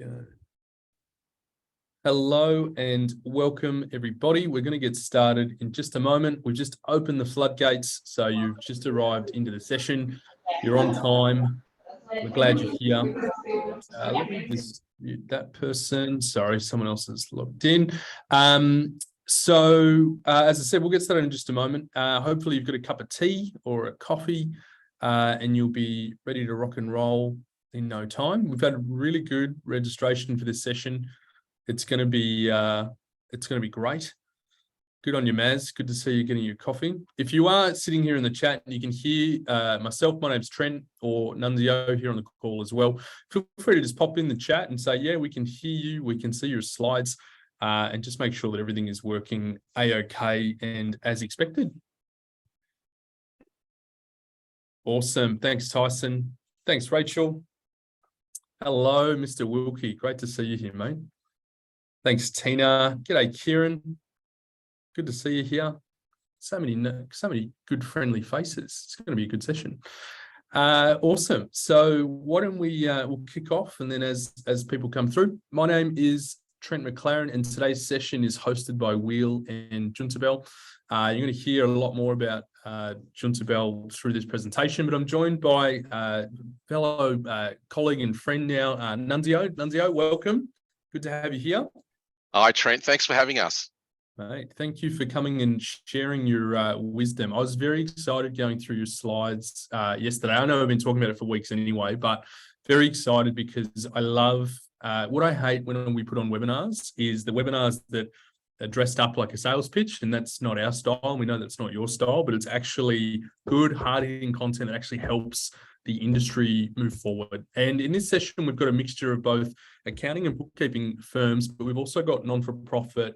go. Hello and welcome, everybody. We're going to get started in just a moment. We've just opened the floodgates, so you've just arrived into the session. You're on time. We're glad you're here. Let me just mute that person. Sorry, someone else has logged in. As I said, we'll get started in just a moment. Hopefully you've got a cup of tea or a coffee, and you'll be ready to rock and roll in no time. We've had really good registration for this session. It's going to be great. Good on you, Maz. Good to see you getting your coffee. If you are sitting here in the chat and you can hear myself, my name's Trent, or Nunzio here on the call as well, feel free to just pop in the chat and say, yeah, we can hear you, we can see your slides, and just make sure that everything is working A-OK and as expected. Awesome. Thanks, Tyson. Thanks, Rachel. Hello, Mr. Wilkie. Great to see you here, mate. Thanks, Tina. G'day, Kieran. Good to see you here. So many good, friendly faces. It's going to be a good session. Awesome. So why don't we'll kick off, and then as people come through. My name is Trent McLaren, and today's session is hosted by Will and Giunta. You're going to hear a lot more about Giunta through this presentation, but I'm joined by fellow colleague and friend now, Nunzio. Nunzio, welcome. Good to have you here. Hi, Trent. Thanks for having us. Mate, thank you for coming and sharing your wisdom. I was very excited going through your slides yesterday. I know I've been talking about it for weeks anyway, but very excited because I love what I hate when we put on webinars is the webinars that are dressed up like a sales pitch, and that's not our style. We know that's not your style, but it's actually good, hard-hitting content that actually helps the industry move forward. And in this session, we've got a mixture of both accounting and bookkeeping firms, but we've also got non-for-profit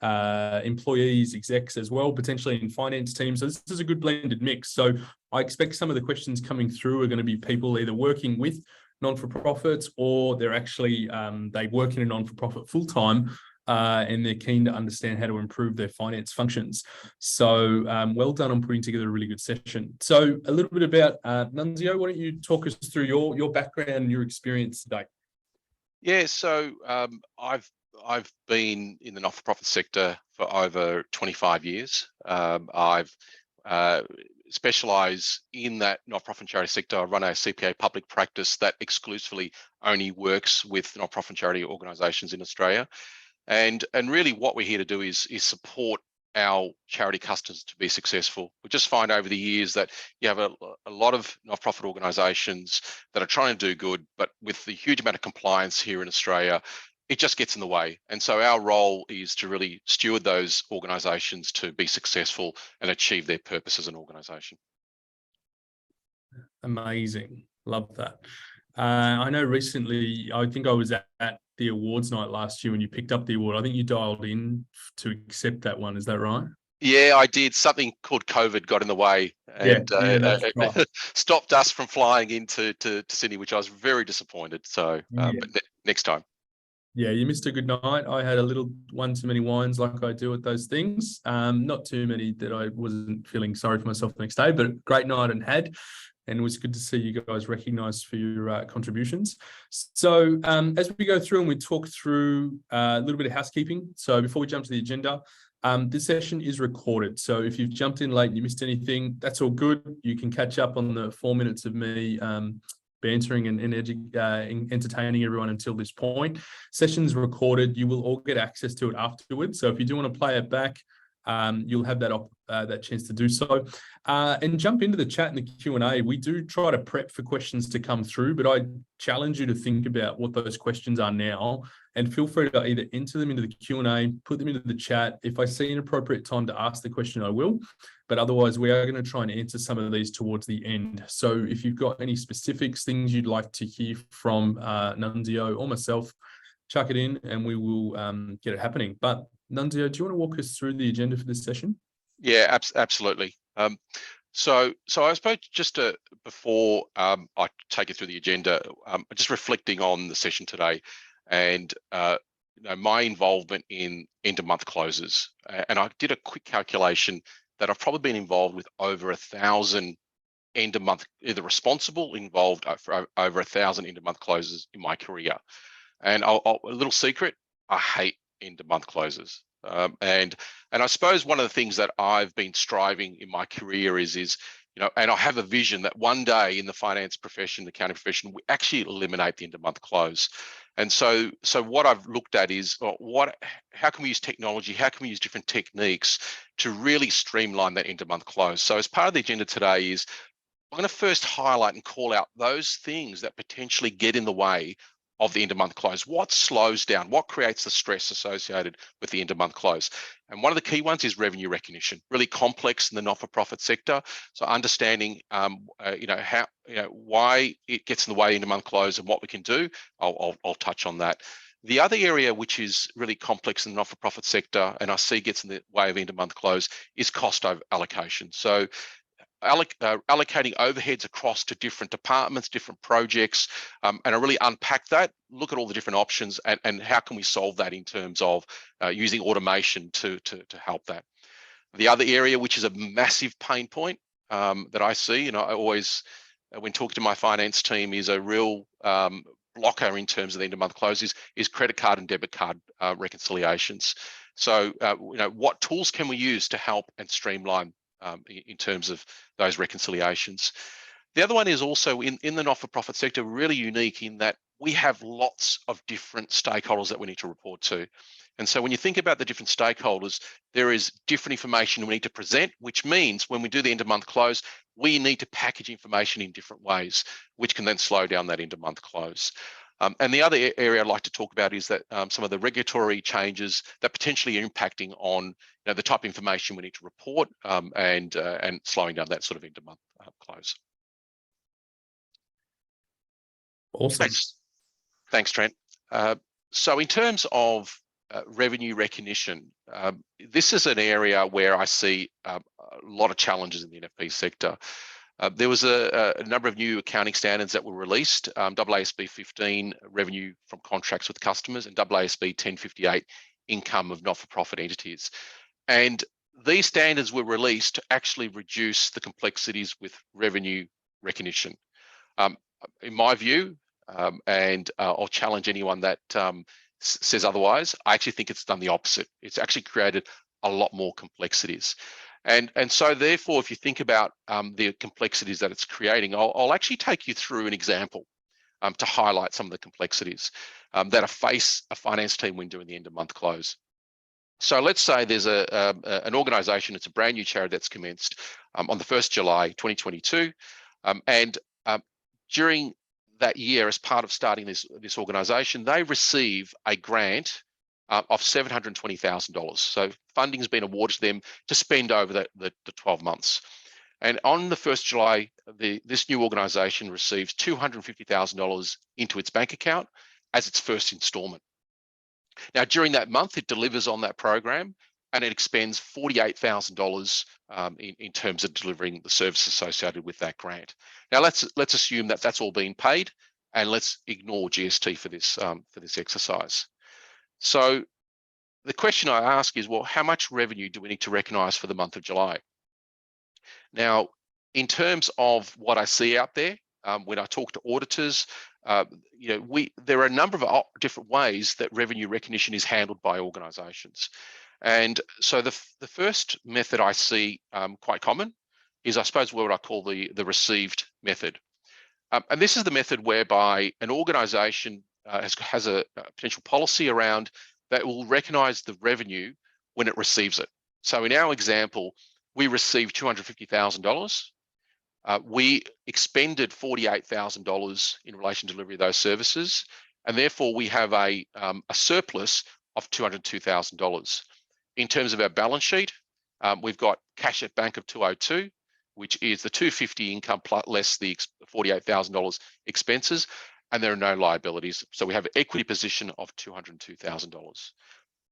employees, execs as well, potentially in finance teams. So this is a good blended mix. So I expect some of the questions coming through are going to be people either working with non-for-profits or they're actually, they work in a non-for-profit full-time, and they're keen to understand how to improve their finance functions. So well done on putting together a really good session. So a little bit about Nunzio, why don't you talk us through your background and your experience today? Yeah, so I've been in the not-for-profit sector for over 25 years. I've specialised in that not-for-profit charity sector. I run a CPA public practice that exclusively only works with not-for-profit charity organisations in Australia. And really what we're here to do is support our charity customers to be successful. We just find over the years that you have a lot of not-for-profit organisations that are trying to do good, but with the huge amount of compliance here in Australia, it just gets in the way. And so our role is to really steward those organisations to be successful and achieve their purpose as an organisation. Amazing. Love that. I know recently, I think I was at the awards night last year when you picked up the award. I think you dialed in to accept that one. Is that right? Yeah, I did. Something called COVID got in the way and right. stopped us from flying into Sydney, which I was very disappointed. So, but next time. Yeah, you missed a good night. I had a little one too many wines like I do at those things. Not too many that I wasn't feeling sorry for myself the next day, but great night and had. And it was good to see you guys recognised for your contributions. So as we go through and we talk through a little bit of housekeeping. So before we jump to the agenda, this session is recorded. So if you've jumped in late and you missed anything, that's all good. You can catch up on the 4 minutes of me bantering and entertaining everyone until this point. Session's recorded. You will all get access to it afterwards. So if you do want to play it back, you'll have that chance to do so. And jump into the chat and the Q&A. We do try to prep for questions to come through, but I challenge you to think about what those questions are now, and feel free to either enter them into the Q&A, put them into the chat. If I see an appropriate time to ask the question, I will. But otherwise, we are going to try and answer some of these towards the end. So if you've got any specifics, things you'd like to hear from Nunzio or myself, chuck it in and we will get it happening. But Nunzio, do you want to walk us through the agenda for this session? Yeah, absolutely. So I suppose just before I take you through the agenda, just reflecting on the session today and my involvement in end of month closes. And I did a quick calculation that I've probably been involved with over 1,000 end of month, either responsible, involved for over 1,000 end of month closes in my career. And a little secret, I hate end of month closes. And I suppose one of the things that I've been striving in my career is, you know, and I have a vision that one day in the finance profession, the accounting profession, we actually eliminate the end of month close. And so what I've looked at is how can we use technology? How can we use different techniques to really streamline that end of month close? So as part of the agenda today is I'm going to first highlight and call out those things that potentially get in the way of the end of month close. What slows down? What creates the stress associated with the end of month close? And one of the key ones is revenue recognition, really complex in the not-for-profit sector. So understanding, you know, how, you know, why it gets in the way end of month close and what we can do. I'll touch on that. The other area which is really complex in the not-for-profit sector, and I see gets in the way of end of month close, is cost allocation. So allocating overheads across to different departments, different projects, and I really unpack that, look at all the different options and how can we solve that in terms of using automation to help that. The other area, which is a massive pain point that I see, and I always, when talking to my finance team, is a real blocker in terms of the end of month close is credit card and debit card reconciliations. So, you know, what tools can we use to help and streamline in terms of those reconciliations? The other one is also in the not-for-profit sector, really unique in that we have lots of different stakeholders that we need to report to. And so when you think about the different stakeholders, there is different information we need to present, which means when we do the end of month close, we need to package information in different ways, which can then slow down that end of month close. And the other area I'd like to talk about is that some of the regulatory changes that potentially are impacting on, you know, the type of information we need to report and slowing down that sort of end of month close. Awesome. Thanks, Trent. So in terms of revenue recognition, this is an area where I see a lot of challenges in the NFP sector. There was a number of new accounting standards that were released, AASB 15, revenue from contracts with customers, and AASB 1058, income of not-for-profit entities. And these standards were released to actually reduce the complexities with revenue recognition. In my view, and I'll challenge anyone that says otherwise, I actually think it's done the opposite. It's actually created a lot more complexities. And so therefore, if you think about the complexities that it's creating, I'll actually take you through an example to highlight some of the complexities that face a finance team when doing the end of month close. So let's say there's an organization, it's a brand new charity that's commenced on the 1st July 2022. And during that year, as part of starting this organization, they receive a grant of $720,000. So funding has been awarded to them to spend over the 12 months. And on the 1st July, this new organization receives $250,000 into its bank account as its first installment. Now, during that month, it delivers on that program and it expends $48,000 in terms of delivering the service associated with that grant. Now, let's assume that that's all been paid, and let's ignore GST for this exercise. So the question I ask is, well, how much revenue do we need to recognise for the month of July? Now, in terms of what I see out there, when I talk to auditors, you know, there are a number of different ways that revenue recognition is handled by organisations. And so the first method I see quite common is, I suppose, what I call the received method. And this is the method whereby an organisation has a potential policy around that will recognise the revenue when it receives it. So in our example, we received $250,000. We expended $48,000 in relation to delivery of those services, and therefore we have a surplus of $202,000. In terms of our balance sheet, we've got cash at bank of $202,000, which is the $250,000 income plus less the $48,000 expenses, and there are no liabilities. So we have an equity position of $202,000.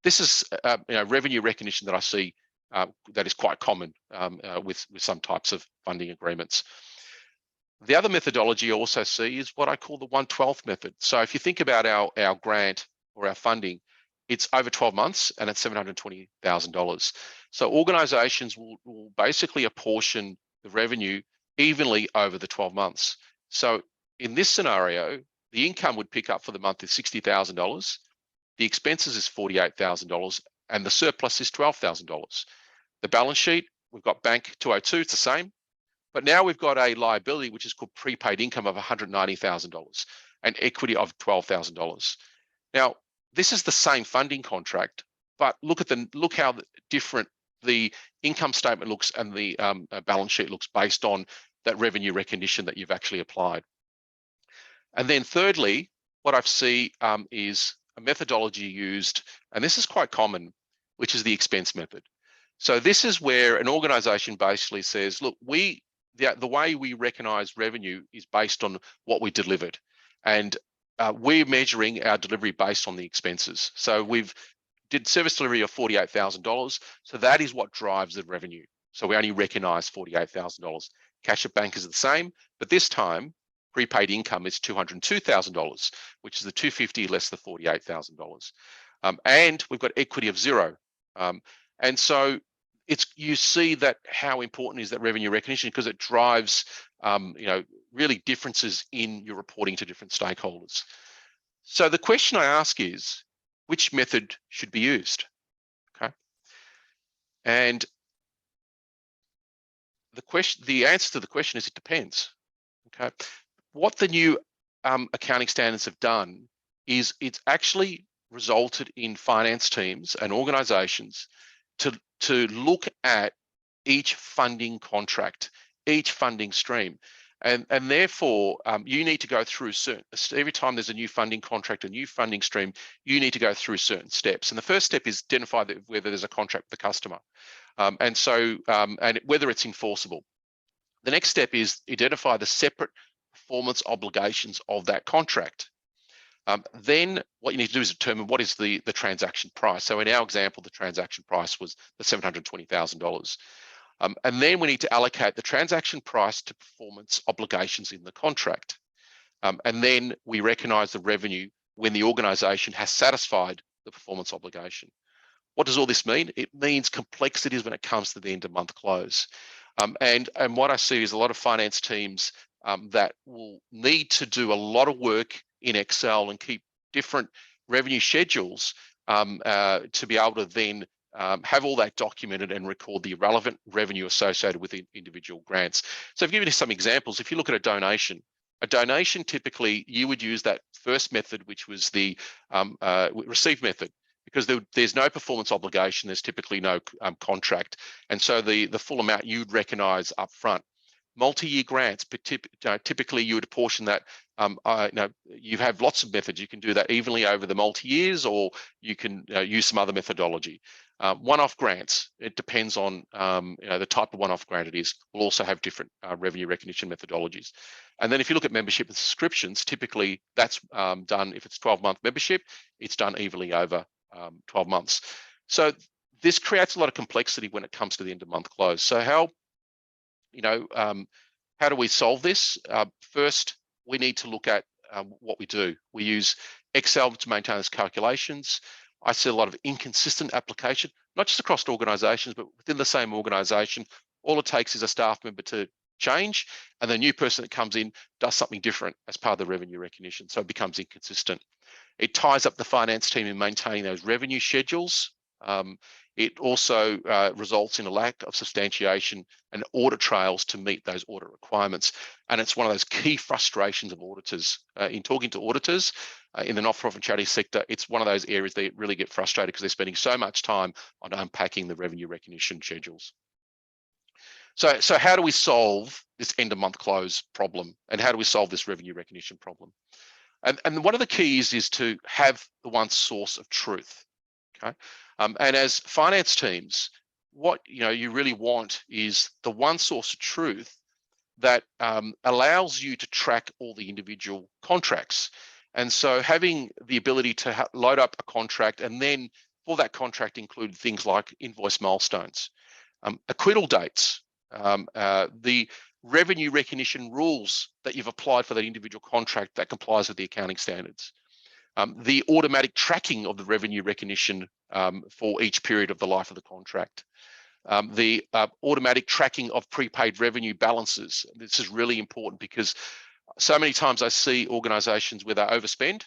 This is you know, revenue recognition that I see that is quite common with some types of funding agreements. The other methodology I also see is what I call the 1/12 method. So if you think about our grant or our funding, it's over 12 months and it's $720,000. So organisations will basically apportion the revenue evenly over the 12 months. So in this scenario, the income would pick up for the month is $60,000, the expenses is $48,000, and the surplus is $12,000. The balance sheet, we've got bank 202, it's the same, but now we've got a liability which is called prepaid income of $190,000 and equity of $12,000. Now, this is the same funding contract, but look how different the income statement looks and the balance sheet looks based on that revenue recognition that you've actually applied. And then thirdly, what I see is a methodology used, and this is quite common, which is the expense method. So this is where an organization basically says, look, the way we recognize revenue is based on what we delivered. And we're measuring our delivery based on the expenses. So we've did service delivery of $48,000. So that is what drives the revenue. So we only recognize $48,000. Cash at bank is the same, but this time prepaid income is $202,000, which is the $250 less the $48,000. And we've got equity of $0. And so you see that how important is that revenue recognition, because it drives really differences in your reporting to different stakeholders. So the question I ask is, which method should be used? Okay. And the answer to the question is it depends. Okay. What the new accounting standards have done is it's actually resulted in finance teams and organizations to look at each funding contract, each funding stream. And therefore, you need to go through every time there's a new funding contract, a new funding stream, you need to go through certain steps. And the first step is identify whether there's a contract with the customer, and whether it's enforceable. The next step is identify the separate performance obligations of that contract. Then what you need to do is determine what is the transaction price. So in our example, the transaction price was the $720,000. And then we need to allocate the transaction price to performance obligations in the contract. And then we recognize the revenue when the organization has satisfied the performance obligation. What does all this mean? It means complexities when it comes to the end of month close. And what I see is a lot of finance teams that will need to do a lot of work in Excel and keep different revenue schedules to be able to then have all that documented and record the relevant revenue associated with individual grants. So I've given you some examples. If you look at a donation typically you would use that first method, which was the receive method, because there's no performance obligation, there's typically no contract. And so the full amount you'd recognize up front. Multi-year grants, but typically you would apportion that. You have lots of methods. You can do that evenly over the multi-years, or you can use some other methodology. One-off grants, it depends on the type of one-off grant it is. We'll also have different revenue recognition methodologies. And then if you look at membership and subscriptions, typically that's done, if it's 12-month membership, it's done evenly over 12 months. So this creates a lot of complexity when it comes to the end of month close. So how do we solve this? First, we need to look at what we do. We use Excel to maintain those calculations. I see a lot of inconsistent application, not just across organizations, but within the same organization. All it takes is a staff member to change, and the new person that comes in does something different as part of the revenue recognition, so it becomes inconsistent. It ties up the finance team in maintaining those revenue schedules. It also results in a lack of substantiation and audit trails to meet those audit requirements. And it's one of those key frustrations of auditors. In talking to auditors in the not-for-profit charity sector, it's one of those areas they really get frustrated because they're spending so much time on unpacking the revenue recognition schedules. So how do we solve this end of month close problem? And how do we solve this revenue recognition problem? And one of the keys is to have the one source of truth. Okay. And as finance teams, what you really want is the one source of truth that allows you to track all the individual contracts. And so having the ability to load up a contract, and then for that contract include things like invoice milestones, acquittal dates, the revenue recognition rules that you've applied for that individual contract that complies with the accounting standards. The automatic tracking of the revenue recognition for each period of the life of the contract. the automatic tracking of prepaid revenue balances. This is really important because so many times I see organizations where they overspend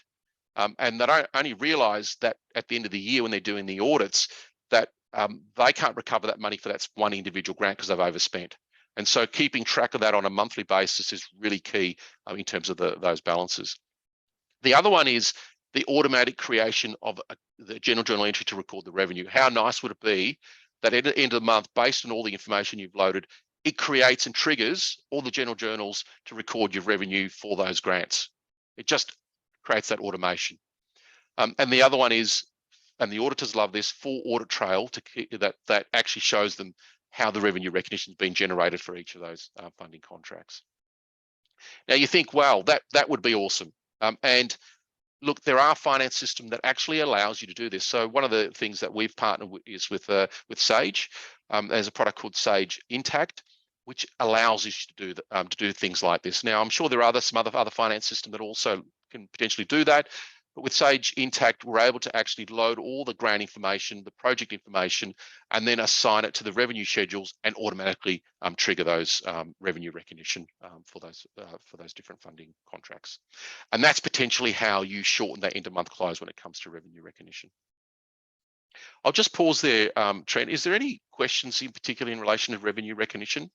and they don't only realize that at the end of the year when they're doing the audits that they can't recover that money for that one individual grant because they've overspent. And so keeping track of that on a monthly basis is really key in terms of those balances. The other one is the automatic creation of the general journal entry to record the revenue. How nice would it be that at the end of the month, based on all the information you've loaded, it creates and triggers all the general journals to record your revenue for those grants. It just creates that automation. And the other one is, and the auditors love this, full audit trail that actually shows them how the revenue recognition has been generated for each of those funding contracts. Now you think, wow, that would be awesome. And look, there are finance systems that actually allows you to do this. So one of the things that we've partnered with is with Sage. There's a product called Sage Intact, which allows you to do things like this. Now, I'm sure there are some other finance systems that also can potentially do that. But with Sage Intact, we're able to actually load all the grant information, the project information, and then assign it to the revenue schedules and automatically trigger those revenue recognition for those different funding contracts. And that's potentially how you shorten that end-of-month close when it comes to revenue recognition. I'll just pause there, Trent. Is there any questions in particular in relation to revenue recognition?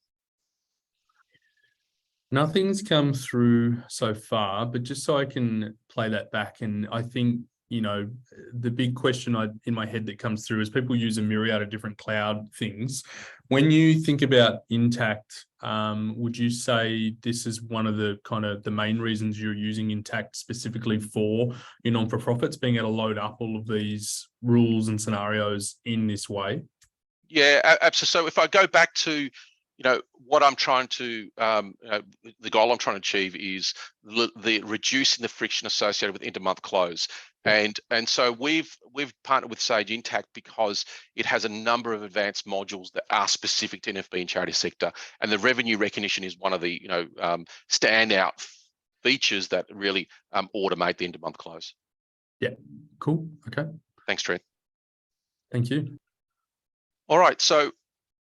Nothing's come through so far, but just so I can play that back, and I think, you know, the big question in my head that comes through is people use a myriad of different cloud things. When you think about Intact, would you say this is one of the main reasons you're using Intact specifically for your non-for-profits, being able to load up all of these rules and scenarios in this way? Yeah, absolutely. So if I go back to, you know, what I'm trying to, the goal I'm trying to achieve is the reducing the friction associated with end-of-month close. And so we've partnered with Sage Intact because it has a number of advanced modules that are specific to NFB and charity sector. And the revenue recognition is one of the, you know, standout features that really automate the end-of-month close. Yeah, cool. Okay. Thanks, Trent. Thank you. All right, so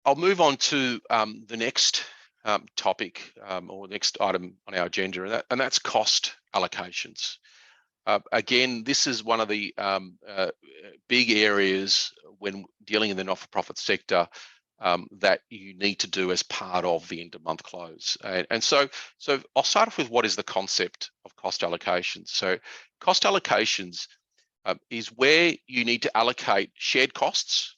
I'll move on to the next topic or next item on our agenda, and that's cost allocations. Again, this is one of the big areas when dealing in the not-for-profit sector that you need to do as part of the end-of-month close. And so I'll start off with what is the concept of cost allocations. So cost allocations is where you need to allocate shared costs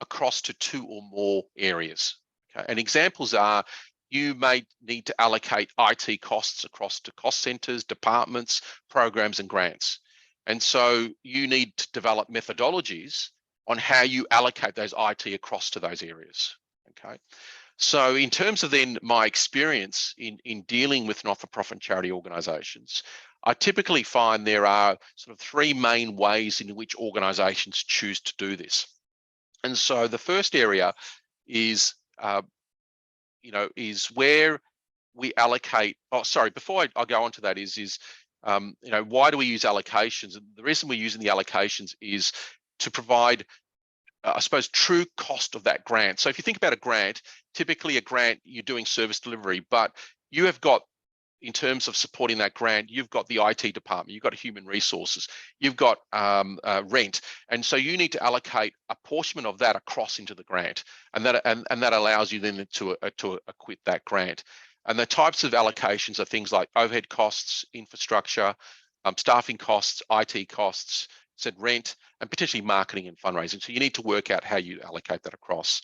across to two or more areas. Okay? And examples are, you may need to allocate IT costs across to cost centers, departments, programs, and grants. And so you need to develop methodologies on how you allocate those IT across to those areas. Okay. So in terms of then my experience in dealing with not-for-profit and charity organizations, I typically find there are sort of three main ways in which organizations choose to do this. And so the first area is, is where we allocate. Oh, sorry. Before I go on to that, why do we use allocations? And the reason we're using the allocations is to provide, I suppose, true cost of that grant. So if you think about a grant, typically a grant, you're doing service delivery, but you have got, in terms of supporting that grant, you've got the IT department, you've got human resources, you've got rent, and so you need to allocate a portion of that across into the grant, and that allows you then to acquit that grant. And the types of allocations are things like overhead costs, infrastructure, staffing costs, IT costs, said rent, and potentially marketing and fundraising. So you need to work out how you allocate that across.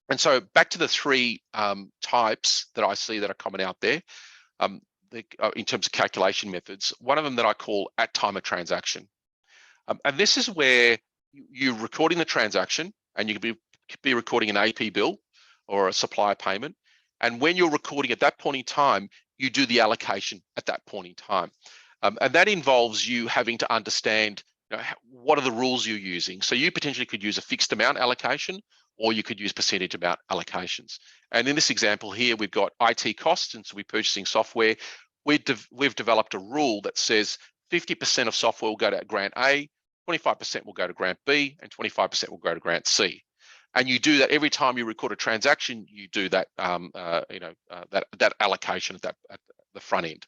And so back to the three types that I see that are common out there. In terms of calculation methods, one of them that I call at time of transaction. And this is where you're recording the transaction, and you could be recording an AP bill or a supplier payment. And when you're recording at that point in time, you do the allocation at that point in time. And that involves you having to understand, what are the rules you're using. So you potentially could use a fixed amount allocation, or you could use percentage amount allocations. And in this example here, we've got IT costs, and so we're purchasing software. We've developed a rule that says 50% of software will go to grant A, 25% will go to grant B, and 25% will go to grant C. And you do that every time you record a transaction, you do that, that allocation at the front end.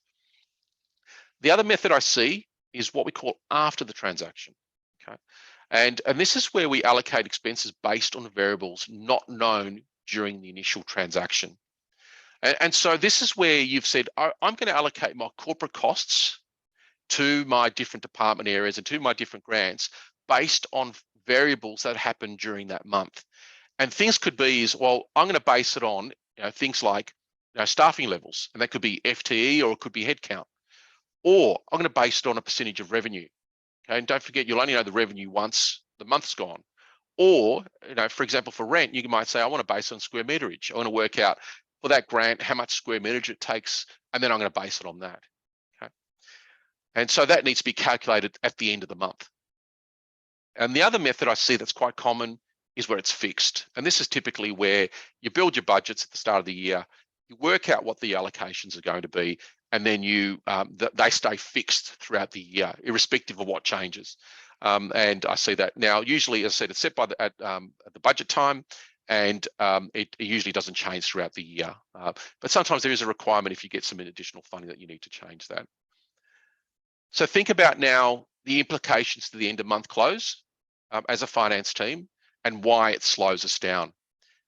The other method I see is what we call after the transaction. Okay, and this is where we allocate expenses based on variables not known during the initial transaction. And so this is where you've said, I'm going to allocate my corporate costs to my different department areas and to my different grants based on variables that happen during that month. And things could be is, well, I'm going to base it on things like staffing levels, and that could be FTE or it could be headcount. Or I'm going to base it on a percentage of revenue. Okay, and don't forget, you'll only know the revenue once the month's gone. Or, for example, for rent, you might say, I want to base it on square meterage. I want to work out for that grant how much square meterage it takes, and then I'm going to base it on that. Okay, and so that needs to be calculated at the end of the month. And the other method I see that's quite common is where it's fixed. And this is typically where you build your budgets at the start of the year, you work out what the allocations are going to be, and then they stay fixed throughout the year, irrespective of what changes. And I see that now. Usually, as I said, it's set by at the budget time, and it usually doesn't change throughout the year. But sometimes there is a requirement if you get some additional funding that you need to change that. So think about now the implications to the end of month close as a finance team, and why it slows us down.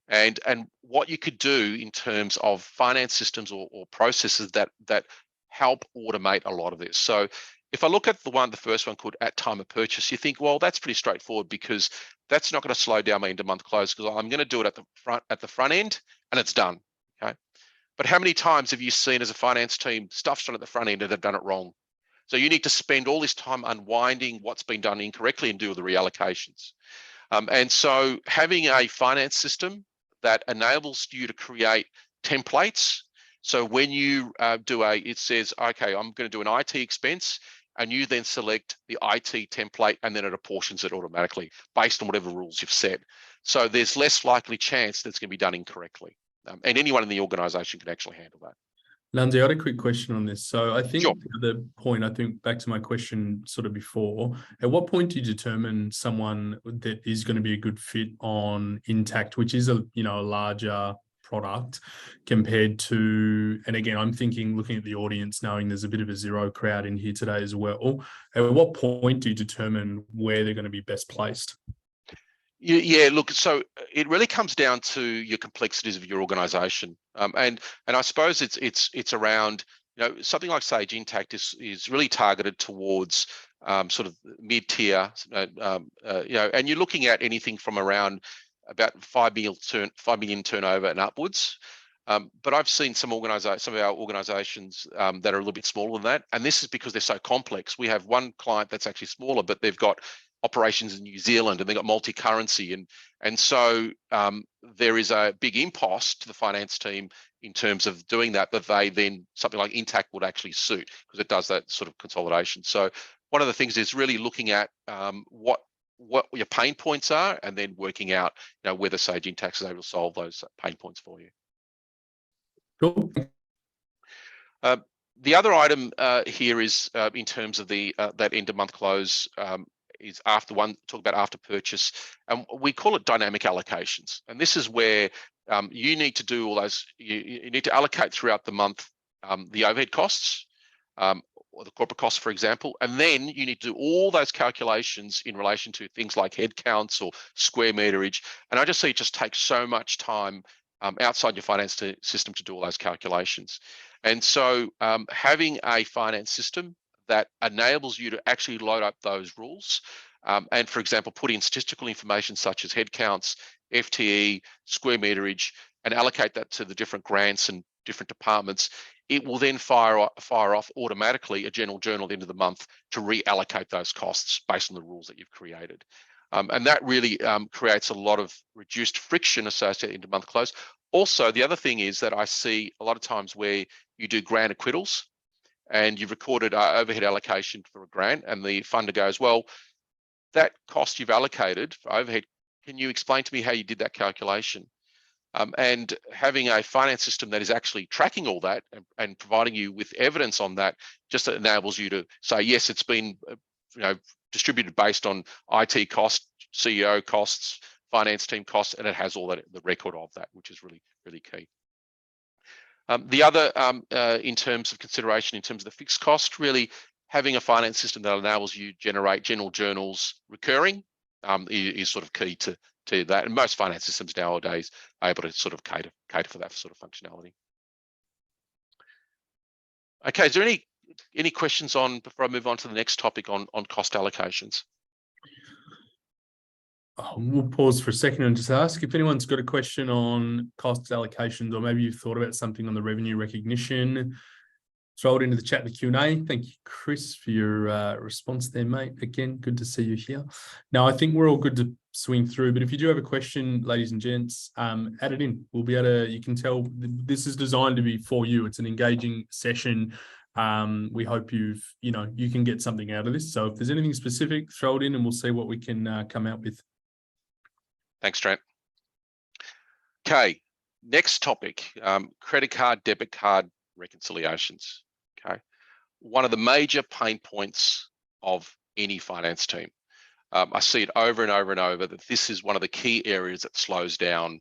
And what you could do in terms of finance systems or processes that help automate a lot of this. So if I look at the first one called at time of purchase, you think, well, that's pretty straightforward because that's not going to slow down my end of month close because I'm going to do it at the front end and it's done. Okay. But how many times have you seen as a finance team stuff's done at the front end and they've done it wrong? So you need to spend all this time unwinding what's been done incorrectly and do the reallocations. And so having a finance system that enables you to create templates. So when you it says, okay, I'm going to do an IT expense, and you then select the IT template, and then it apportions it automatically based on whatever rules you've set. So there's less likely chance that it's going to be done incorrectly. And anyone in the organization can actually handle that. Nunzio, I had a quick question on this. So I think Sure. the point, back to my question sort of before, at what point do you determine someone that is going to be a good fit on Intact, which is a larger product compared to, and again, I'm thinking, looking at the audience, knowing there's a bit of a Xero crowd in here today as well. At what point do you determine where they're going to be best placed? Yeah, look, so it really comes down to your complexities of your organization. And I suppose it's around, something like Sage Intact is really targeted towards sort of mid-tier, and you're looking at anything from around about 5 million turnover and upwards. But I've seen some of our organizations that are a little bit smaller than that. And this is because they're so complex. We have one client that's actually smaller, but they've got operations in New Zealand and they've got multi-currency. And so there is a big impost to the finance team in terms of doing that they then, something like Intact would actually suit because it does that sort of consolidation. So one of the things is really looking at what your pain points are, and then working out whether Sage Intact is able to solve those pain points for you. Cool. The other item here is in terms of the that end of month close is talk about after purchase, and we call it dynamic allocations. And this is where you need to do all those. You need to allocate throughout the month the overhead costs, or the corporate costs, for example, and then you need to do all those calculations in relation to things like head counts or square meterage. And I just see it just takes so much time outside your finance system to do all those calculations. And so having a finance system that enables you to actually load up those rules and, for example, put in statistical information such as head counts, FTE, square meterage, and allocate that to the different grants and different departments, it will then fire off automatically a general journal at the end of the month to reallocate those costs based on the rules that you've created. And that really creates a lot of reduced friction associated into month close. Also, the other thing is that I see a lot of times where you do grant acquittals and you've recorded overhead allocation for a grant, and the funder goes, well, that cost you've allocated for overhead, can you explain to me how you did that calculation? And having a finance system that is actually tracking all that and providing you with evidence on that just enables you to say, yes, it's been distributed based on IT costs, CEO costs, finance team costs, and it has all that, the record of that, which is really, really key. The other, in terms of consideration, in terms of the fixed cost, really having a finance system that enables you to generate general journals recurring is sort of key to that. And most finance systems nowadays are able to sort of cater for that sort of functionality. Okay, is there any questions before I move on to the next topic on cost allocations? We'll pause for a second and just ask if anyone's got a question on cost allocations, or maybe you've thought about something on the revenue recognition. Throw it into the chat, the Q&A. Thank you, Chris, for your response there, mate. Again, good to see you here. Now, I think we're all good to swing through, but if you do have a question, ladies and gents, add it in. We'll be able to, you can tell this is designed to be for you. It's an engaging session. We hope you can get something out of this. So if there's anything specific, throw it in and we'll see what we can come out with. Thanks, Trent. Okay, next topic, credit card, debit card reconciliations. Okay, one of the major pain points of any finance team. I see it over and over and over that this is one of the key areas that slows down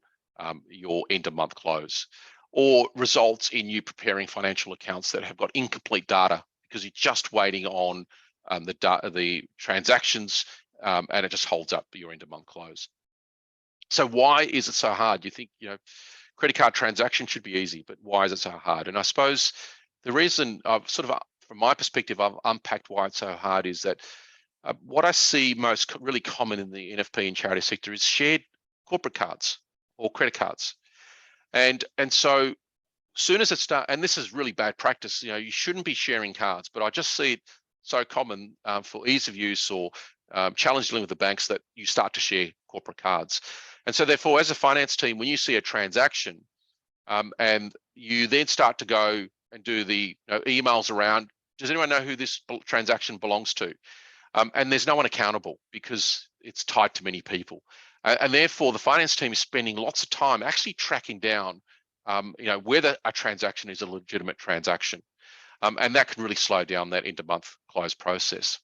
your end of month close, or results in you preparing financial accounts that have got incomplete data because you're just waiting on the transactions, and it just holds up your end of month close. So why is it so hard? You think, credit card transaction should be easy, but why is it so hard? And I suppose the reason from my perspective, I've unpacked why it's so hard is that what I see most really common in the NFP and charity sector is shared corporate cards or credit cards. And so soon as it starts, and this is really bad practice, you shouldn't be sharing cards, but I just see it so common for ease of use or challenge dealing with the banks that you start to share corporate cards. And so therefore, as a finance team, when you see a transaction and you then start to go and do the emails around, does anyone know who this transaction belongs to? And there's no one accountable because it's tied to many people. And therefore, the finance team is spending lots of time actually tracking down whether a transaction is a legitimate transaction. And that can really slow down that end of month close process.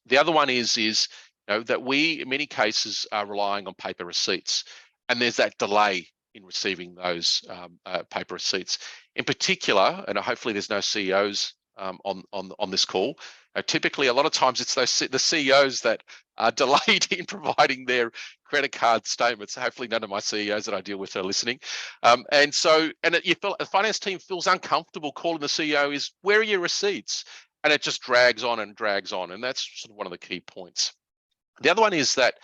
The other one is that we, in many cases, are relying on paper receipts, and there's that delay in receiving those paper receipts. In particular, and hopefully there's no CEOs on this call. Typically, a lot of times it's the CEOs that are delayed in providing their credit card statements. Hopefully, none of my CEOs that I deal with are listening. The finance team feels uncomfortable calling the CEO is, where are your receipts? And it just drags on and drags on. And that's sort of one of the key points. The other one is that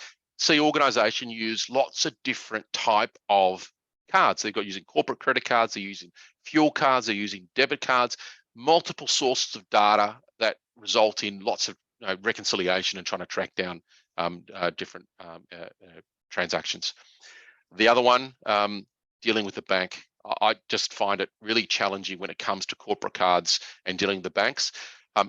organization use lots of different type of cards. They've got using corporate credit cards, they're using fuel cards, they're using debit cards, multiple sources of data that result in lots of reconciliation and trying to track down different transactions. The other one, dealing with the bank. I just find it really challenging when it comes to corporate cards and dealing with the banks.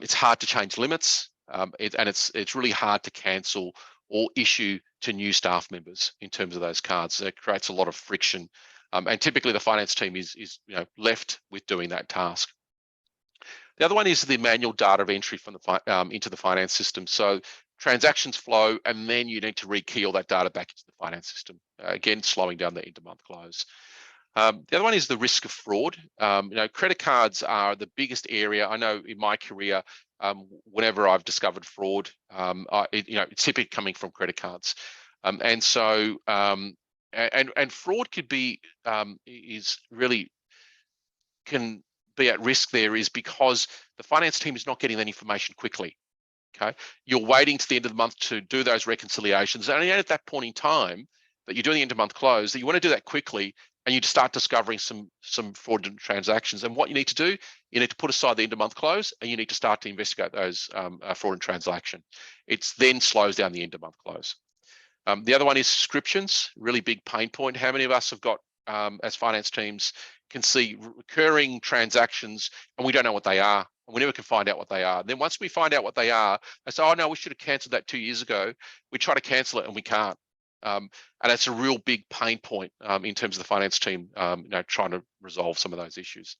It's hard to change limits, and it's really hard to cancel or issue to new staff members in terms of those cards. It creates a lot of friction, and typically the finance team is left with doing that task. The other one is the manual data of entry from the into the finance system. So transactions flow, and then you need to rekey all that data back into the finance system. Again, slowing down the end of month close. The other one is the risk of fraud. Credit cards are the biggest area. I know in my career, whenever I've discovered fraud, it's typically coming from credit cards, and fraud could be can be at risk. There is because the finance team is not getting that information quickly. Okay, you're waiting to the end of the month to do those reconciliations, and at that point in time that you're doing the end of month close, that you want to do that quickly. And you start discovering some fraudulent transactions. And what you need to do, you need to put aside the end of month close, and you need to start to investigate those fraudulent transactions. It then slows down the end of month close. The other one is subscriptions, really big pain point. How many of us have got, as finance teams, can see recurring transactions and we don't know what they are, and we never can find out what they are. Then once we find out what they are, I say, oh no, we should have cancelled that 2 years ago. We try to cancel it and we can't. And it's a real big pain point in terms of the finance team, trying to resolve some of those issues.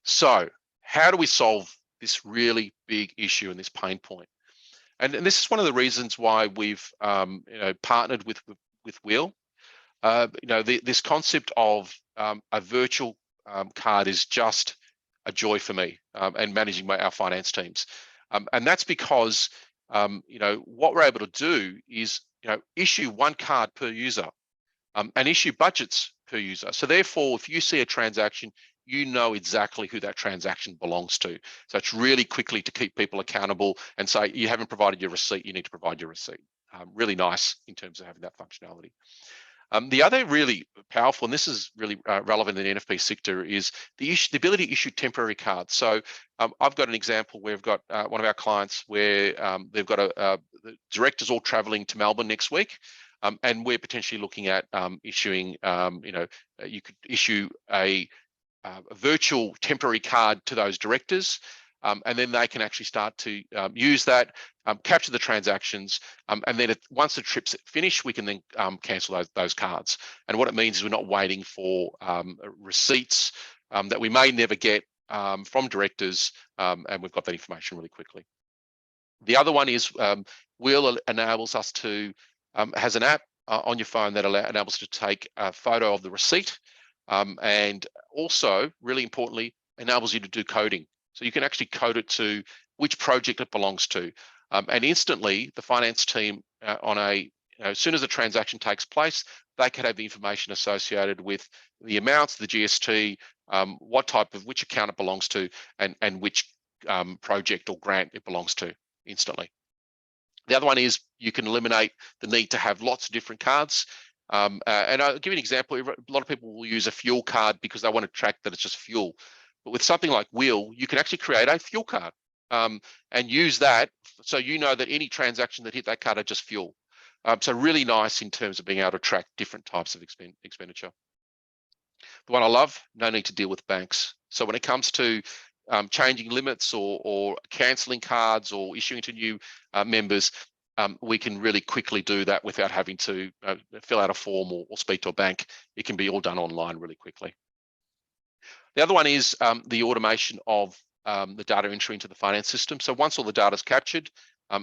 So how do we solve this really big issue and this pain point? And this is one of the reasons why we've partnered with Wheel. This concept of a virtual card is just a joy for me, and managing our finance teams. And that's because what we're able to do is issue one card per user, and issue budgets per user. So therefore, if you see a transaction, you know exactly who that transaction belongs to. So it's really quickly to keep people accountable and say, you haven't provided your receipt, you need to provide your receipt. Really nice in terms of having that functionality. The other really powerful, and this is really relevant in the NFP sector, is the ability to issue temporary cards. So I've got an example where we've got one of our clients where they've got the directors all traveling to Melbourne next week, and we're potentially looking at issuing, you could issue a virtual temporary card to those directors, and then they can actually start to use that, capture the transactions, and then once the trip's finished, we can then cancel those cards. And what it means is we're not waiting for receipts that we may never get from directors, and we've got that information really quickly. The other one is Wheel enables us to, has an app on your phone that enables you to take a photo of the receipt, and also, really importantly, enables you to do coding. So you can actually code it to which project it belongs to. And instantly, the finance team, as soon as a transaction takes place, they can have the information associated with the amounts, the GST, which account it belongs to, and which project or grant it belongs to instantly. The other one is you can eliminate the need to have lots of different cards. And I'll give you an example. A lot of people will use a fuel card because they want to track that it's just fuel. But with something like Wheel, you can actually create a fuel card and use that, so you know that any transaction that hit that card are just fuel. So really nice in terms of being able to track different types of expenditure. The one I love, no need to deal with banks. So when it comes to changing limits or cancelling cards or issuing to new members, we can really quickly do that without having to fill out a form or speak to a bank. It can be all done online really quickly. The other one is the automation of the data entry into the finance system. So once all the data is captured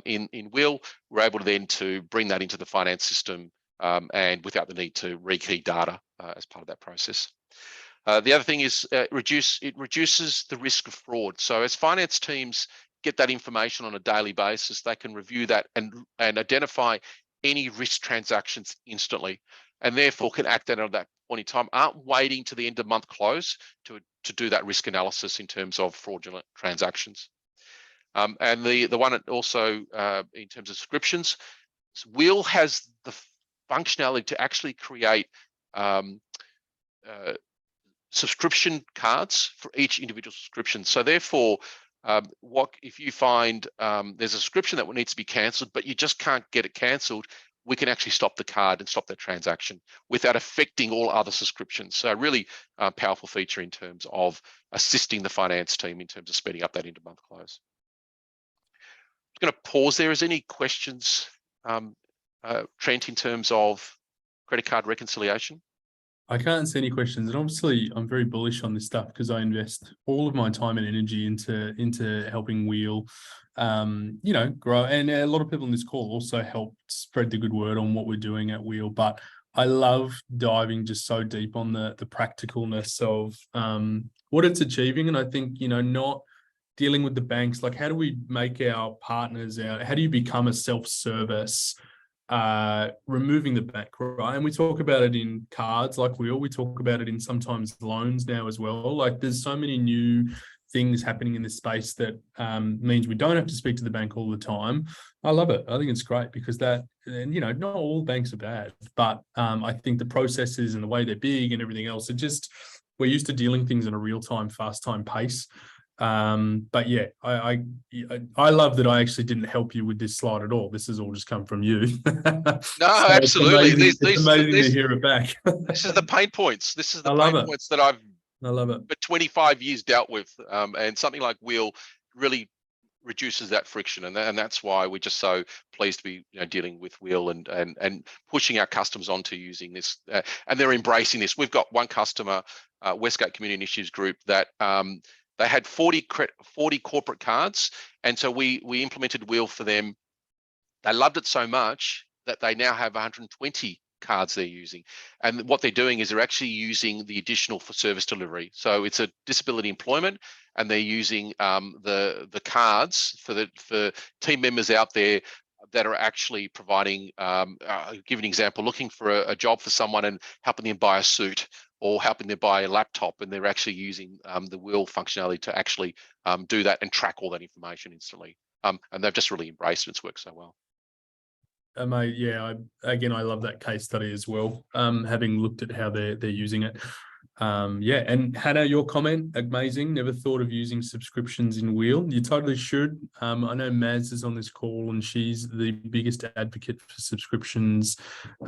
in Wheel, we're able to then to bring that into the finance system, and without the need to rekey data as part of that process. The other thing is it reduces the risk of fraud. So as finance teams get that information on a daily basis, they can review that and identify any risk transactions instantly, and therefore can act on that point in time, aren't waiting to the end of month close to do that risk analysis in terms of fraudulent transactions. And the one also in terms of subscriptions, Wheel has the functionality to actually create subscription cards for each individual subscription. So therefore, what if you find there's a subscription that needs to be cancelled, but you just can't get it cancelled, we can actually stop the card and stop that transaction without affecting all other subscriptions. So a really powerful feature in terms of assisting the finance team in terms of speeding up that end of month close. I'm going to pause there. Is any questions, Trent, in terms of credit card reconciliation? I can't see any questions, and obviously I'm very bullish on this stuff because I invest all of my time and energy into helping Wheel, grow. And a lot of people in this call also help spread the good word on what we're doing at Wheel. But I love diving just so deep on the practicalness of what it's achieving, and I think not dealing with the banks. Like, how do we make our partners out? How do you become a self-service? Removing the bank, right? And we talk about it in cards like Wheel. We talk about it in sometimes loans now as well. Like, there's so many new things happening in this space that means we don't have to speak to the bank all the time. I love it. I think it's great because that, and not all banks are bad, but I think the processes and the way they're big and everything else, we're used to dealing things in a real-time, fast-time pace. But yeah, I love that I actually didn't help you with this slide at all. This has all just come from you. No, So absolutely. It's amazing to hear it back. This is the pain points. This is the I pain points that I've love it. for 25 years dealt with, and something like Wheel really reduces that friction, and that's why we're just so pleased to be dealing with Wheel and pushing our customers onto using this, and they're embracing this. We've got one customer, Westgate Community Initiatives Group, that they had 40 corporate cards, and so we implemented Wheel for them They loved it so much that they now have 120 cards they're using. And what they're doing is they're actually using the additional for service delivery. So it's a disability employment, and they're using the cards for team members out there that are actually providing, give an example, looking for a job for someone and helping them buy a suit or helping them buy a laptop, and they're actually using the wheel functionality to actually do that and track all that information instantly. And they've just really embraced it. It's worked so well. Mate, yeah, I love that case study as well. Having looked at how they're using it. Yeah, and Hannah, your comment, amazing. Never thought of using subscriptions in Wheel. You totally should. I know Maz is on this call, and she's the biggest advocate for subscriptions.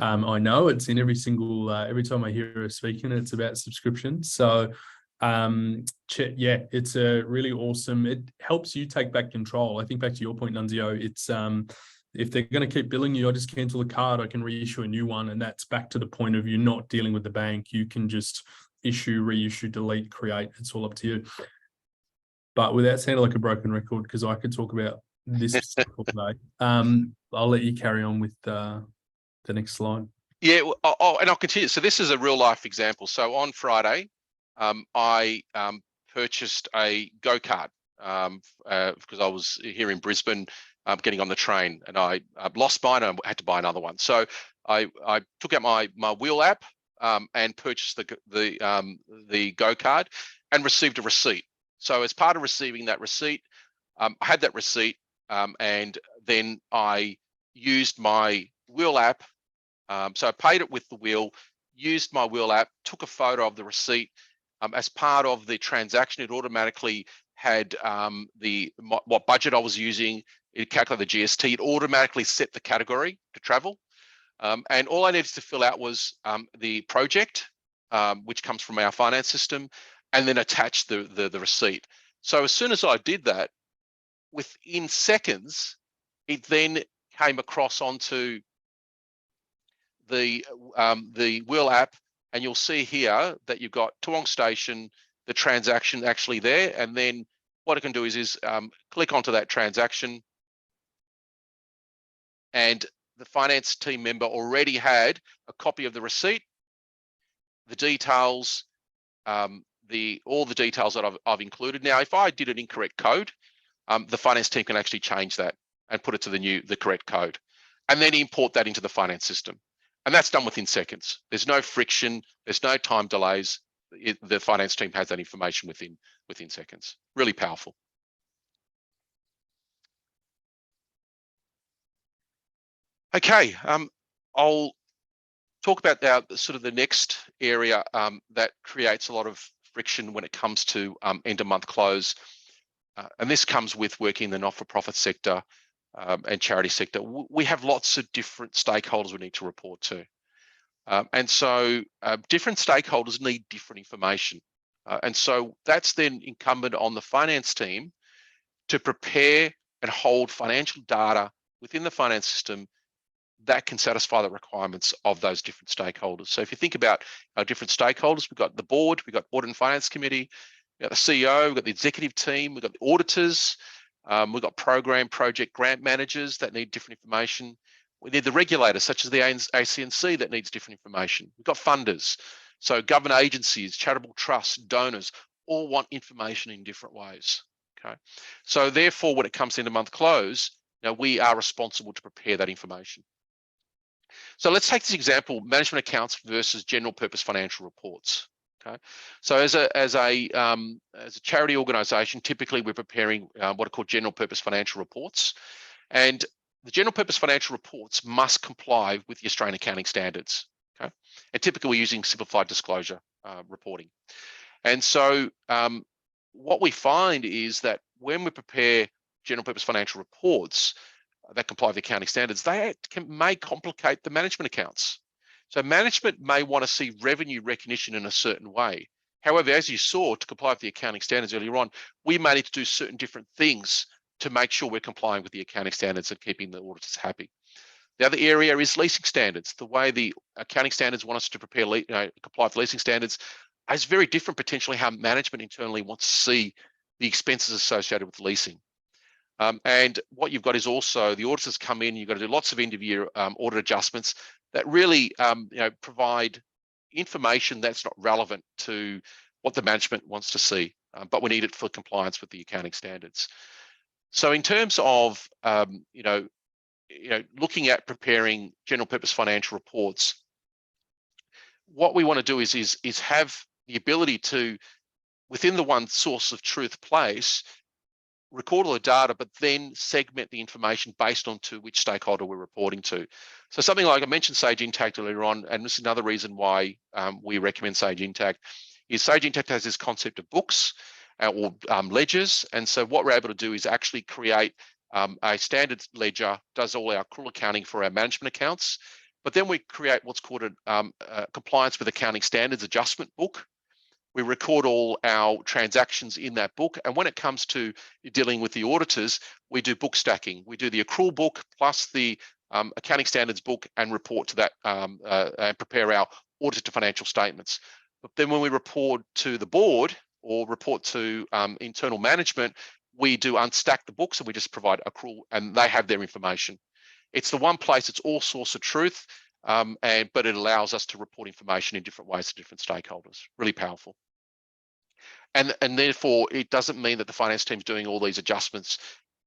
I know it's in every single every time I hear her speaking, it's about subscriptions. So yeah, it's a really awesome. It helps you take back control. I think back to your point, Nunzio, it's if they're going to keep billing you, I just cancel the card, I can reissue a new one. And that's back to the point of you not dealing with the bank. You can just issue, reissue, delete, create. It's all up to you. But without sounding like a broken record, because I could talk about this all day, I'll let you carry on with the next slide. Yeah, and I'll continue. So this is a real life example. So on Friday, I purchased a go-kart because I was here in Brisbane getting on the train, and I lost mine and I had to buy another one. So I took out my wheel app and purchased the go-kart and received a receipt. So as part of receiving that receipt, I had that receipt, and then I used my wheel app. So I paid it with the wheel, used my wheel app, took a photo of the receipt. As part of the transaction, it automatically had what budget I was using. It calculated the GST. It automatically set the category to travel. And all I needed to fill out was the project, which comes from our finance system, and then attach the receipt. So as soon as I did that, within seconds, it then came across onto the wheel app, and you'll see here that you've got Toowong Station, the transaction actually there, and then what it can do is click onto that transaction, and the finance team member already had a copy of the receipt, the details, all the details that I've included. Now, if I did an incorrect code, the finance team can actually change that and put it to the correct code, and then import that into the finance system. And that's done within seconds. There's no friction. There's no time delays. The finance team has that information within seconds. Really powerful. Okay, I'll talk about now sort of the next area that creates a lot of friction when it comes to end of month close. And this comes with working in the not-for-profit sector and charity sector. We have lots of different stakeholders we need to report to. And so different stakeholders need different information. And so that's then incumbent on the finance team to prepare and hold financial data within the finance system that can satisfy the requirements of those different stakeholders. So if you think about our different stakeholders, we've got the board, we've got Audit and Finance Committee, we've got the CEO, we've got the executive team, we've got the auditors, we've got program, project, grant managers that need different information. We need the regulators, such as the ACNC, that needs different information. We've got funders, so government agencies, charitable trusts, donors, all want information in different ways. Okay, so therefore, when it comes to end of month close, now we are responsible to prepare that information. So let's take this example: management accounts versus general purpose financial reports. Okay, so as a charity organisation, typically we're preparing what are called general purpose financial reports, and the general purpose financial reports must comply with the Australian accounting standards. Okay, and typically we're using simplified disclosure reporting. And so what we find is that when we prepare general purpose financial reports that comply with the accounting standards, they may complicate the management accounts. So management may want to see revenue recognition in a certain way. However, as you saw, to comply with the accounting standards earlier on, we may need to do certain different things to make sure we're complying with the accounting standards and keeping the auditors happy. The other area is leasing standards. The way the accounting standards want us to prepare, comply with leasing standards is very different potentially how management internally wants to see the expenses associated with leasing. And what you've got is also the auditors come in, you've got to do lots of end-of-year audit adjustments that really provide information that's not relevant to what the management wants to see, but we need it for compliance with the accounting standards. So in terms of looking at preparing general purpose financial reports, what we want to do is have the ability to, within the one source of truth place, record all the data, but then segment the information based on to which stakeholder we're reporting to. So something like I mentioned Sage Intacct earlier on, and this is another reason why we recommend Sage Intacct, is Sage Intacct has this concept of books or ledgers. And so what we're able to do is actually create a standard ledger, does all our accrual accounting for our management accounts, but then we create what's called a compliance with accounting standards adjustment book. We record all our transactions in that book. And when it comes to dealing with the auditors, we do book stacking. We do the accrual book plus the accounting standards book and report to that and prepare our audited financial statements. But then when we report to the board or report to internal management, we do unstack the books and we just provide accrual and they have their information. It's the one place, it's all source of truth. But it allows us to report information in different ways to different stakeholders. Really powerful. And therefore, it doesn't mean that the finance team's doing all these adjustments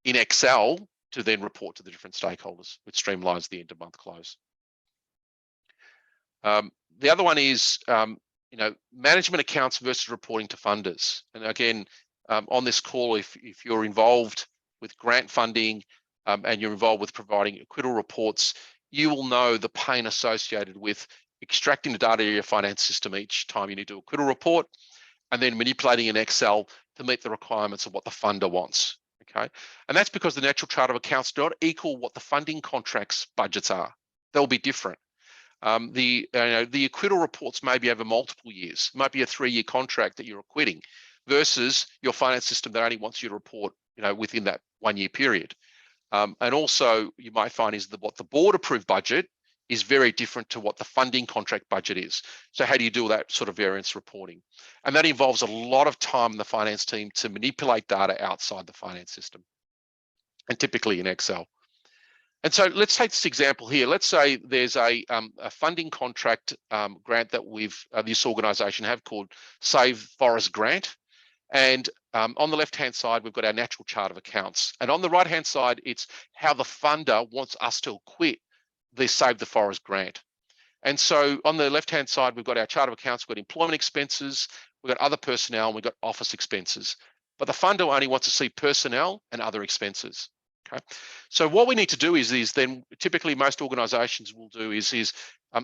in Excel to then report to the different stakeholders, which streamlines the end of month close. The other one is, management accounts versus reporting to funders. And again, on this call, if you're involved with grant funding and you're involved with providing acquittal reports, you will know the pain associated with extracting the data of your finance system each time you need to do a acquittal report, and then manipulating in Excel to meet the requirements of what the funder wants. Okay, and that's because the natural chart of accounts do not equal what the funding contracts budgets are. They'll be different. The acquittal reports may be over multiple years. It might be a 3-year contract that you're acquitting, versus your finance system that only wants you to report, within that 1-year period. And also, you might find is that what the board approved budget is very different to what the funding contract budget is. So how do you do that sort of variance reporting? And that involves a lot of time in the finance team to manipulate data outside the finance system, and typically in Excel. And so let's take this example here. Let's say there's a funding contract grant that this organisation have called Save Forest Grant. And on the left-hand side, we've got our natural chart of accounts. And on the right-hand side, it's how the funder wants us to acquit the Save the Forest grant. And so on the left-hand side, we've got our chart of accounts, we've got employment expenses, we've got other personnel, and we've got office expenses. But the funder only wants to see personnel and other expenses. Okay, so what we need to do is then typically most organizations will do is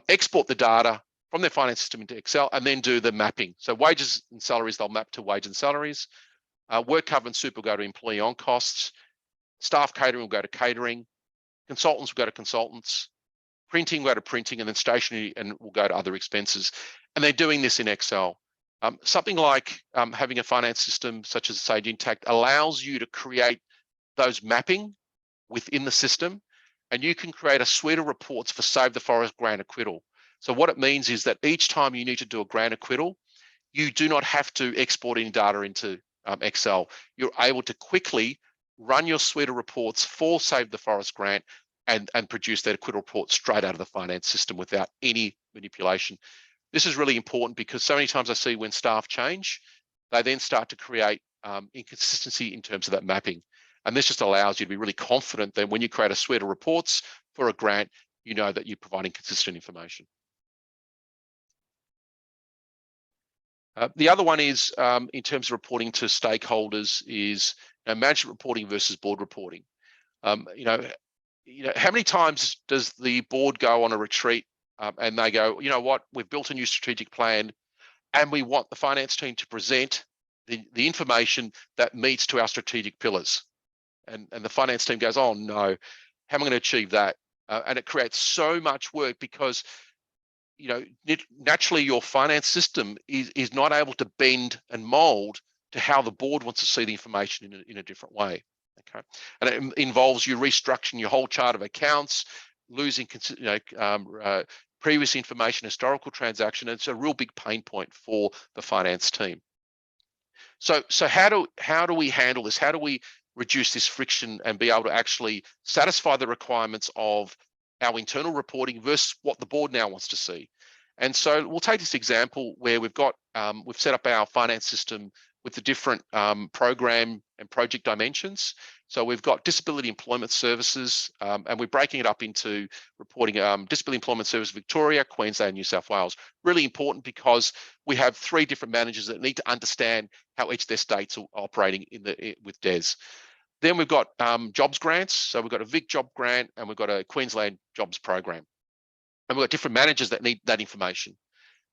export the data from their finance system into Excel and then do the mapping. So wages and salaries, they'll map to wage and salaries. Work cover and super will go to employee on costs. Staff catering will go to catering. Consultants will go to consultants. Printing will go to printing, and then stationery and will go to other expenses. And they're doing this in Excel. Something like having a finance system such as Sage Intacct allows you to create those mapping within the system, and you can create a suite of reports for Save the Forest grant acquittal. So what it means is that each time you need to do a grant acquittal, you do not have to export any data into Excel. You're able to quickly run your suite of reports for Save the Forest grant and produce that acquittal report straight out of the finance system without any manipulation. This is really important because so many times I see when staff change, they then start to create inconsistency in terms of that mapping. And this just allows you to be really confident that when you create a suite of reports for a grant, you know that you're providing consistent information. The other one is, in terms of reporting to stakeholders, is management reporting versus board reporting. How many times does the board go on a retreat and they go, you know what, we've built a new strategic plan and we want the finance team to present the information that meets to our strategic pillars. And the finance team goes, oh no, how am I going to achieve that? And it creates so much work because naturally your finance system is not able to bend and mold to how the board wants to see the information in a different way. Okay, and it involves you restructuring your whole chart of accounts, losing previous information, historical transaction. It's a real big pain point for the finance team. So how do we handle this? How do we reduce this friction and be able to actually satisfy the requirements of our internal reporting versus what the board now wants to see. And so we'll take this example where we've set up our finance system with the different program and project dimensions. So we've got disability employment services, and we're breaking it up into reporting disability employment service Victoria, Queensland, New South Wales. Really important because we have 3 different managers that need to understand how each of their states are operating with DES. Then we've got jobs grants. So we've got a Vic job grant and we've got a Queensland jobs program. And we've got different managers that need that information.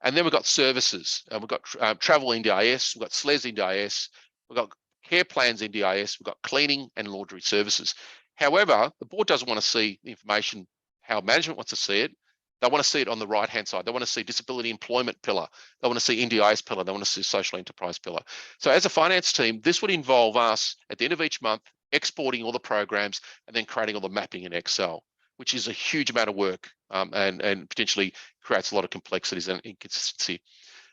And then we've got services, and we've got travel NDIS, we've got SLES NDIS, we've got care plans NDIS, we've got cleaning and laundry services. However, the board doesn't want to see the information how management wants to see it. They want to see it on the right-hand side. They want to see disability employment pillar. They want to see NDIS pillar. They want to see social enterprise pillar. So as a finance team, this would involve us at the end of each month exporting all the programs and then creating all the mapping in Excel, which is a huge amount of work and potentially creates a lot of complexities and inconsistency.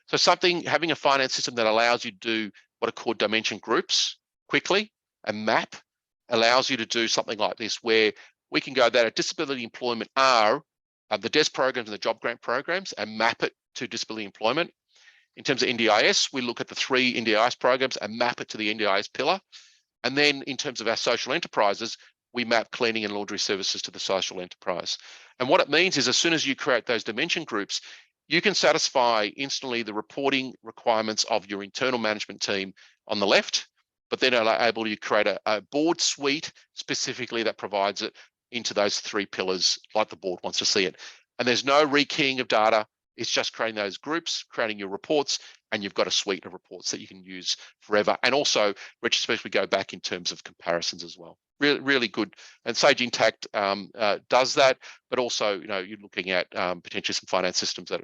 So having a finance system that allows you to do what are called dimension groups quickly and map allows you to do something like this, where we can go that at disability employment are the DES programs and the job grant programs and map it to disability employment. In terms of NDIS, we look at the 3 NDIS programs and map it to the NDIS pillar. And then in terms of our social enterprises, we map cleaning and laundry services to the social enterprise. And what it means is as soon as you create those dimension groups, you can satisfy instantly the reporting requirements of your internal management team on the left, but then are able to create a board suite specifically that provides it into those 3 pillars like the board wants to see it. And there's no rekeying of data. It's just creating those groups, creating your reports, and you've got a suite of reports that you can use forever. And also, retrospectively go back in terms of comparisons as well. Really, really good. And Sage Intact does that, but also, you're looking at potentially some finance systems that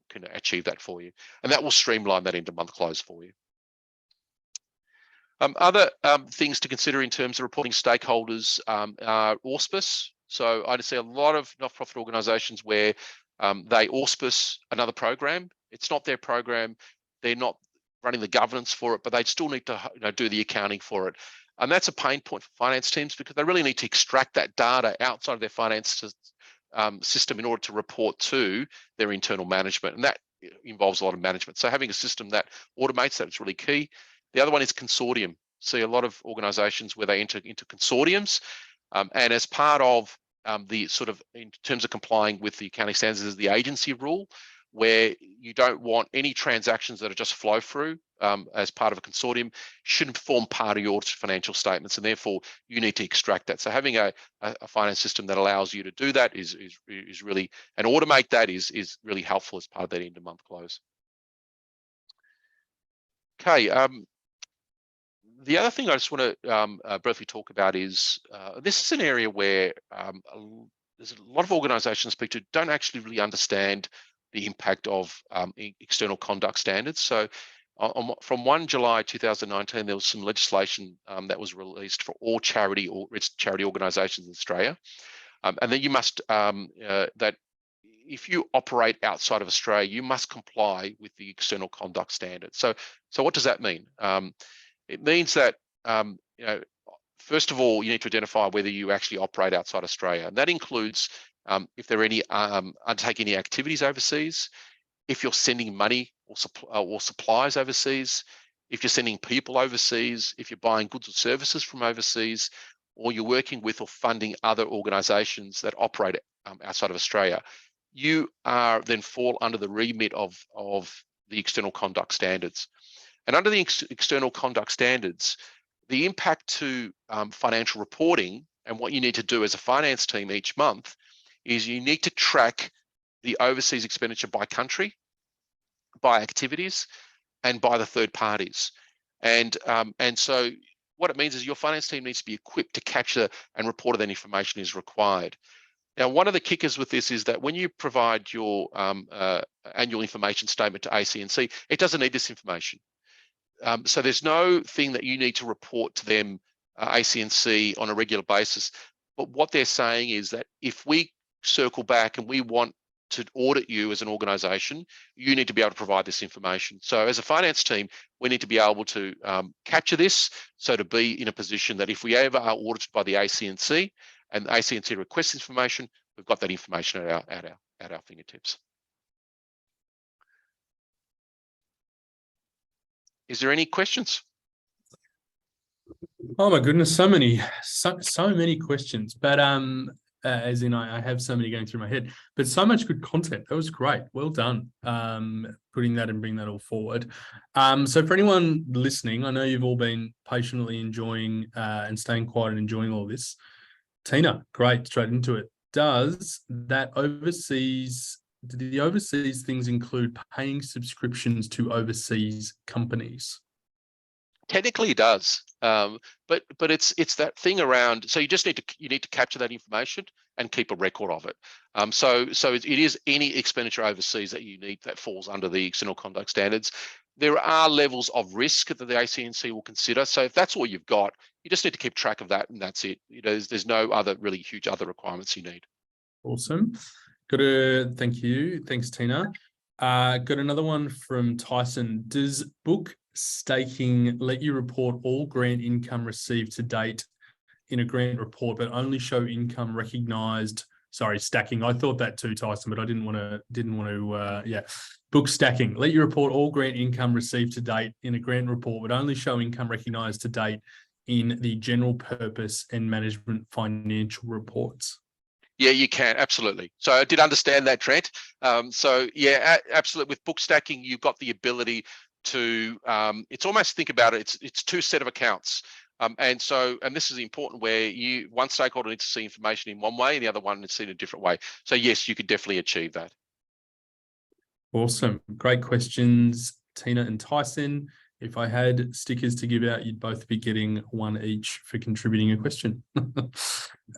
can achieve that for you, and that will streamline that into month close for you. Other things to consider in terms of reporting stakeholders are auspice. So I see a lot of not-for-profit organisations where they auspice another program. It's not their program. They're not running the governance for it, but they still need to do the accounting for it. And that's a pain point for finance teams because they really need to extract that data outside of their finance system in order to report to their internal management. And that involves a lot of management. So having a system that automates that is really key. The other one is consortium. See a lot of organizations where they enter into consortiums. And as part of the sort of, in terms of complying with the accounting standards, is the agency rule, where you don't want any transactions that are just flow through as part of a consortium shouldn't form part of your financial statements, and therefore you need to extract that. So having a finance system that allows you to do that is really, and automate that is really helpful as part of that end of month close. Okay. The other thing I just want to briefly talk about is this is an area where there's a lot of organisations speak to don't actually really understand the impact of external conduct standards. So from 1 July 2019, there was some legislation that was released for all charity organisations in Australia. And then you must, that if you operate outside of Australia, you must comply with the external conduct standards. So what does that mean? It means that, first of all, you need to identify whether you actually operate outside Australia. And that includes if there are any undertaking any activities overseas, if you're sending money or supplies overseas, if you're sending people overseas, if you're buying goods or services from overseas, or you're working with or funding other organisations that operate outside of Australia, you are then fall under the remit of the external conduct standards. And under the external conduct standards, the impact to financial reporting and what you need to do as a finance team each month is you need to track the overseas expenditure by country, by activities, and by the third parties. And so what it means is your finance team needs to be equipped to capture and report that information is required. Now, one of the kickers with this is that when you provide your annual information statement to AC&C, it doesn't need this information. So there's no thing that you need to report to them, AC&C, on a regular basis. But what they're saying is that if we circle back and we want to audit you as an organization, you need to be able to provide this information. So as a finance team, we need to be able to capture this, so to be in a position that if we ever are audited by the ACNC and the ACNC requests information, we've got that information at our fingertips. Is there any questions? Oh my goodness, so many questions. But as in I have so many going through my head, but so much good content. That was great. Well done. Putting that and bringing that all forward. So for anyone listening, I know you've all been patiently enjoying and staying quiet and enjoying all this. Tina, great, straight into it. Does the overseas things include paying subscriptions to overseas companies? Technically it does, but it's that thing around. So you need to capture that information and keep a record of it. So it is any expenditure overseas that you need that falls under the external conduct standards. There are levels of risk that the ACNC will consider. So if that's all you've got, you just need to keep track of that, and that's it. There's no other really huge other requirements you need. Awesome. Thank you. Thanks, Tina. Got another one from Tyson. Does book staking let you report all grant income received to date in a grant report, but only show income recognized? Sorry, stacking. I thought that too, Tyson, but I didn't want to. Yeah, book stacking. Let you report all grant income received to date in a grant report, but only show income recognized to date in the general purpose and management financial reports. Yeah, you can, absolutely. So I did understand that, Trent. So yeah, absolutely. With book stacking, you've got the ability to, it's almost, think about it, it's two set of accounts. And this is important, where one stakeholder needs to see information in one way and the other one needs to see it in a different way. So yes, you could definitely achieve that. Awesome. Great questions, Tina and Tyson. If I had stickers to give out, you'd both be getting one each for contributing a question.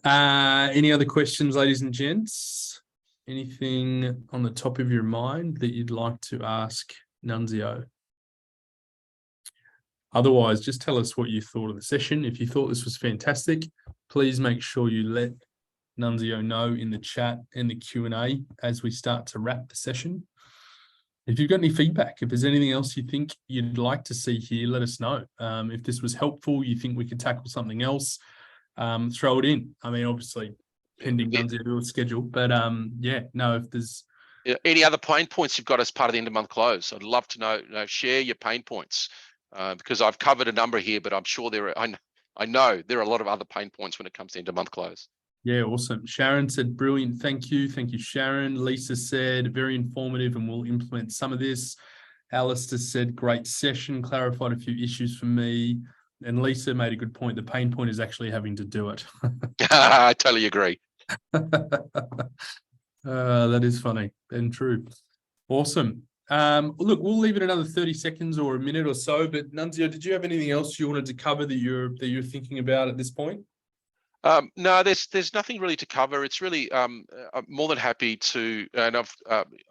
Any other questions, ladies and gents? Anything on the top of your mind that you'd like to ask Nunzio? Otherwise, just tell us what you thought of the session. If you thought this was fantastic, please make sure you let Nunzio know in the chat and the Q&A as we start to wrap the session. If you've got any feedback, if there's anything else you think you'd like to see here, let us know. If this was helpful, you think we could tackle something else, throw it in. I mean, obviously, pending Nunzio's schedule, but yeah, no, if there's any other pain points you've got as part of the end of month close, I'd love to know. Share your pain points, because I've covered a number here, but I'm sure I know there are a lot of other pain points when it comes to end of month close. Yeah, awesome. Sharon said, brilliant. Thank you. Thank you, Sharon. Lisa said, very informative and we'll implement some of this. Alistair said, great session, clarified a few issues for me. And Lisa made a good point. The pain point is actually having to do it. I totally agree. That is funny and true. Awesome. Look, we'll leave it another 30 seconds or a minute or so, but Nunzio, did you have anything else you wanted to cover that you're thinking about at this point? No, there's nothing really to cover. It's really I'm more than happy to, and I've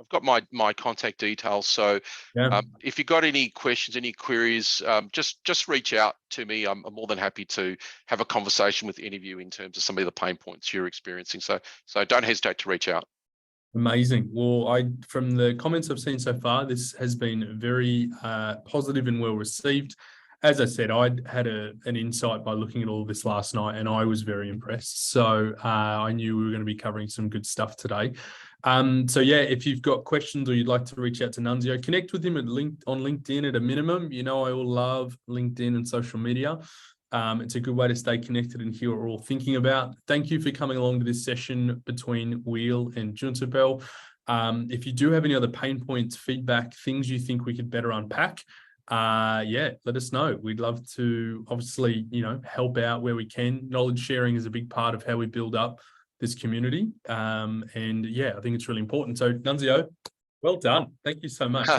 got my contact details. So yeah. If you've got any questions, any queries, just reach out to me. I'm more than happy to have a conversation with any of you in terms of some of the pain points you're experiencing. So don't hesitate to reach out. Amazing. Well, from the comments I've seen so far, this has been very positive and well received. As I said, I had an insight by looking at all of this last night, and I was very impressed. So I knew we were going to be covering some good stuff today. So yeah, if you've got questions or you'd like to reach out to Nunzio, connect with him on LinkedIn at a minimum. You know, I will love LinkedIn and social media. It's a good way to stay connected and hear what we're all thinking about. Thank you for coming along to this session between Wheel and Giunta Bell. If you do have any other pain points, feedback, things you think we could better unpack, yeah, let us know. We'd love to obviously, help out where we can. Knowledge sharing is a big part of how we build up this community. And yeah, I think it's really important. So Nunzio, well done. Thank you so much.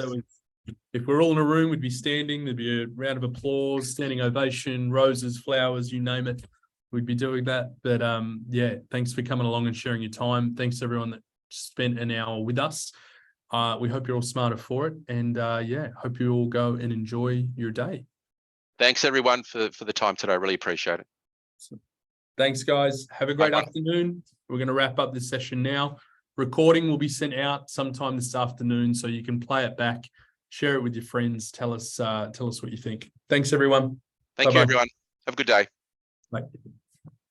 If we're all in a room, we'd be standing, there'd be a round of applause, standing ovation, roses, flowers, you name it. We'd be doing that. But yeah, thanks for coming along and sharing your time. Thanks to everyone that spent an hour with us. We hope you're all smarter for it. And yeah, hope you all go and enjoy your day. Thanks everyone for the time today. I really appreciate it. Thanks, guys. Have a great afternoon. We're going to wrap up this session now. recording will be sent out sometime this afternoon, so you can play it back, share it with your friends. Tell us what you think. Thanks, everyone. Thank you, everyone. Have a good day. Bye.